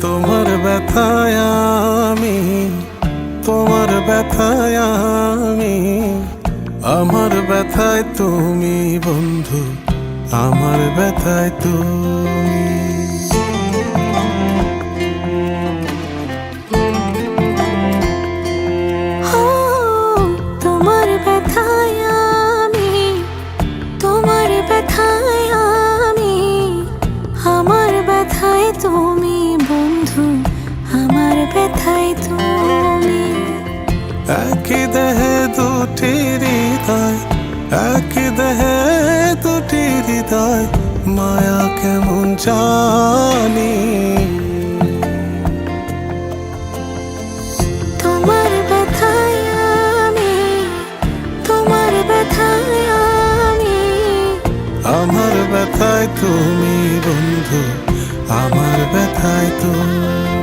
তোমার ব্যথায় আমি, তোমার ব্যথায় আমি, আমার ব্যথায় তুমি বন্ধু, আমার ব্যথায় তুমি। তোমার ব্যথায় আমি, তোমার ব্যথায় আমি, আমার ব্যথায় তুমি বন্ধু, আমার ব্যথায় তুমি। একই দেহে দুটি হৃদয়, একই দেহে দুটি হৃদয়, মায়া কেমন জানি। তোমার ব্যথায় আমি, তোমার ব্যথায় আমি, আমার ব্যথায় তুমি বন্ধু, আমার ব্যথায় তুমি।